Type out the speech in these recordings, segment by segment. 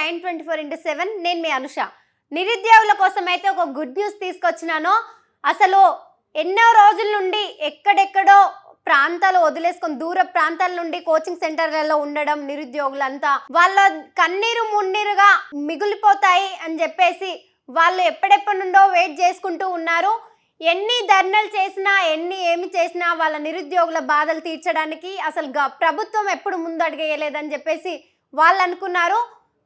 Time 24/7 నేను మీ అనుష. నిరుద్యోగుల కోసం అయితే ఒక గుడ్ న్యూస్ తీసుకొచ్చినాను. అసలు ఎన్నో రోజుల నుండి ఎక్కడెక్కడో ప్రాంతాలు వదిలేసుకొని దూర ప్రాంతాల నుండి కోచింగ్ సెంటర్లలో ఉండడం నిరుద్యోగులంతా వాళ్ళ కన్నీరు మున్నీరుగా మిగిలిపోతాయి అని చెప్పేసి వాళ్ళు ఎప్పటి నుండో వెయిట్ చేసుకుంటూ ఉన్నారు. ఎన్ని ధర్నాలు చేసినా ఏమి చేసినా వాళ్ళ నిరుద్యోగుల బాధలు తీర్చడానికి అసలు ప్రభుత్వం ఎప్పుడు ముందు అడిగేయలేదని చెప్పేసి వాళ్ళు అనుకున్నారు.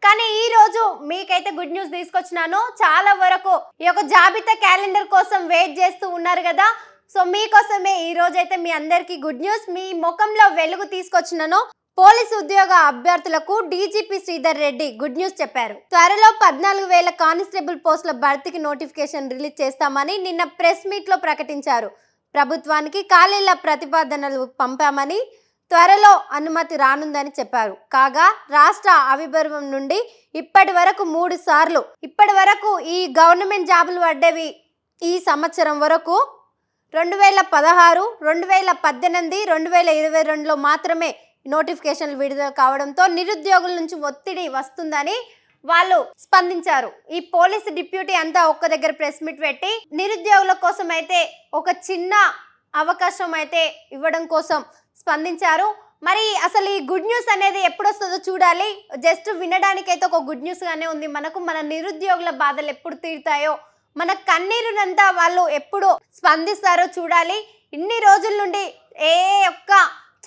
కానీ ఈ రోజు మీకైతే గుడ్ న్యూస్ తీసుకొచ్చినాను. చాలా వరకు ఈ యొక్క జాబితా క్యాలెండర్ కోసం వెయిట్ చేస్తూ ఉన్నారు కదా, సో మీకోసమే ఈ రోజు అయితే మీ అందరికీ గుడ్ న్యూస్, మీ ముఖంలో వెలుగు తీసుకొచ్చినాను. పోలీసు ఉద్యోగ అభ్యర్థులకు DGP Sridhar Reddy good news చెప్పారు. త్వరలో 14,000 కానిస్టేబుల్ పోస్టుల భర్తీకి నోటిఫికేషన్ రిలీజ్ చేస్తామని నిన్న ప్రెస్ మీట్ లో ప్రకటించారు. ప్రభుత్వానికి ఖాళీల ప్రతిపాదనలు పంపామని, త్వరలో అనుమతి రానుందని చెప్పారు. కాగా రాష్ట్ర ఆవిర్భావం నుండి ఇప్పటి వరకు 3 సార్లు ఈ గవర్నమెంట్ జాబులు పడ్డవి. ఈ సంవత్సరం వరకు 2016, 2018, 2022లో మాత్రమే నోటిఫికేషన్లు విడుదల కావడంతో నిరుద్యోగుల నుంచి ఒత్తిడి వస్తుందని వాళ్ళు స్పందించారు. ఈ పోలీసు డిప్యూటీ అంతా ఒక్క దగ్గర ప్రెస్ మీట్ పెట్టి నిరుద్యోగుల కోసం అయితే ఒక చిన్న అవకాశం అయితే ఇవ్వడం కోసం స్పందించారు. మరి అసలు ఈ గుడ్ న్యూస్ అనేది ఎప్పుడు వస్తుందో చూడాలి. జస్ట్ వినడానికైతే ఒక గుడ్ న్యూస్ గానే ఉంది. మన నిరుద్యోగుల బాధలు ఎప్పుడు తీరుతాయో, మన కన్నీరునంతా వాళ్ళు ఎప్పుడు స్పందిస్తారో చూడాలి. ఇన్ని రోజుల నుండి ఒక్క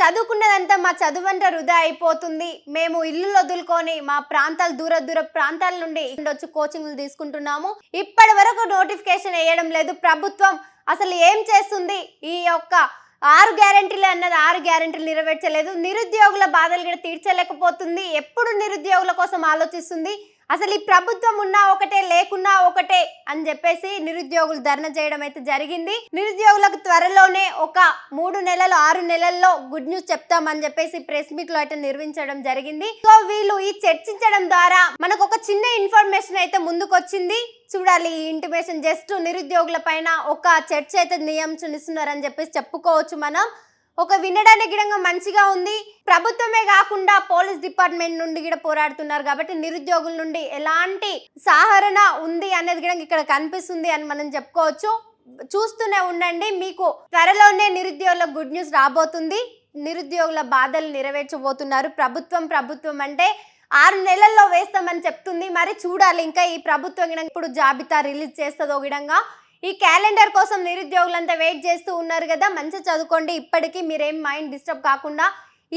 చదువుకున్నదంతా మా చదువంతా వృధా అయిపోతుంది, మేము ఇల్లు వదులుకొని మా ప్రాంతాలు దూర ప్రాంతాల నుండి వచ్చి కోచింగ్లు తీసుకుంటున్నాము, ఇప్పటి వరకు నోటిఫికేషన్ వేయడం లేదు ప్రభుత్వం, అసలు ఏం చేస్తుంది, ఈ యొక్క 6 గ్యారెంటీలు అన్నది 6 గ్యారెంటీలు నెరవేర్చలేదు, నిరుద్యోగుల బాధలు కూడా తీర్చలేకపోతుంది, ఎప్పుడు నిరుద్యోగుల కోసం ఆలోచిస్తుంది, అసలు ఈ ప్రభుత్వం ఉన్నా ఒకటే లేకున్నా ఒకటే అని చెప్పేసి నిరుద్యోగులు ధర్నా చేయడం అయితే జరిగింది. నిరుద్యోగులకు త్వరలోనే ఒక 3 నెలలు 6 నెలల్లో గుడ్ న్యూస్ చెప్తామని చెప్పేసి ప్రెస్ మీట్ లో అయితే నిర్వహించడం జరిగింది. సో వీళ్ళు ఈ చర్చించడం ద్వారా మనకు ఒక చిన్న ఇన్ఫర్మేషన్ అయితే ముందుకొచ్చింది. చూడాలి ఈ ఇంటిమేషన్. జస్ట్ నిరుద్యోగుల పైన ఒక చర్చ అయితే నియమిస్తున్నారని చెప్పేసి చెప్పుకోవచ్చు మనం. ఒక వినడానికి గిడంగా మంచిగా ఉంది. ప్రభుత్వమే కాకుండా పోలీస్ డిపార్ట్మెంట్ నుండి కూడా పోరాడుతున్నారు కాబట్టి నిరుద్యోగుల నుండి ఎలాంటి సహరణ ఉంది అనేది కూడా ఇక్కడ కనిపిస్తుంది అని మనం చెప్పుకోవచ్చు. చూస్తూనే ఉండండి, మీకు త్వరలోనే నిరుద్యోగుల గుడ్ న్యూస్ రాబోతుంది. నిరుద్యోగుల బాధలు నెరవేర్చబోతున్నారు ప్రభుత్వం అంటే 6 నెలల్లో వేస్తామని చెప్తుంది. మరి చూడాలి ఇంకా ఈ ప్రభుత్వం గిడంగా ఇప్పుడు జాబితా రిలీజ్ చేస్తుందో గిడంగా. ఈ క్యాలెండర్ కోసం నిరుద్యోగులంతా వెయిట్ చేస్తూ ఉన్నారు కదా, మంచిగా చదువుకోండి. ఇప్పటికీ మీరేం మైండ్ డిస్టర్బ్ కాకుండా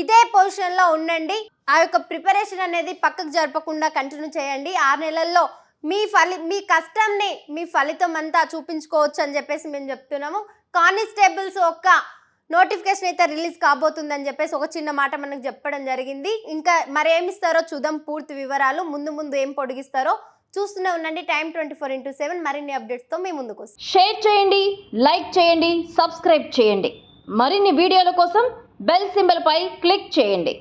ఇదే పొజిషన్లో ఉండండి. ఆ యొక్క ప్రిపరేషన్ అనేది పక్కకు జరపకుండా కంటిన్యూ చేయండి. 6 నెలల్లో మీ కష్టంని మీ ఫలితం అంతా చూపించుకోవచ్చు అని చెప్పేసి మేము చెప్తున్నాము. కానిస్టేబుల్స్ ఒక్క నోటిఫికేషన్ అయితే రిలీజ్ కాబోతుందని చెప్పేసి ఒక చిన్న మాట మనకు చెప్పడం జరిగింది. ఇంకా మరేమిస్తారో చూద్దాం, పూర్తి వివరాలు ముందు ఏం పొడిగిస్తారో చూస్తూనే ఉండండి. టైం 24/7 మరిన్ని అప్డేట్స్తో మీ ముందుకు వస్తాం. షేర్ చేయండి, లైక్ చేయండి, సబ్స్క్రైబ్ చేయండి. మరిన్ని వీడియోల కోసం బెల్ సింబల్ పై క్లిక్ చేయండి.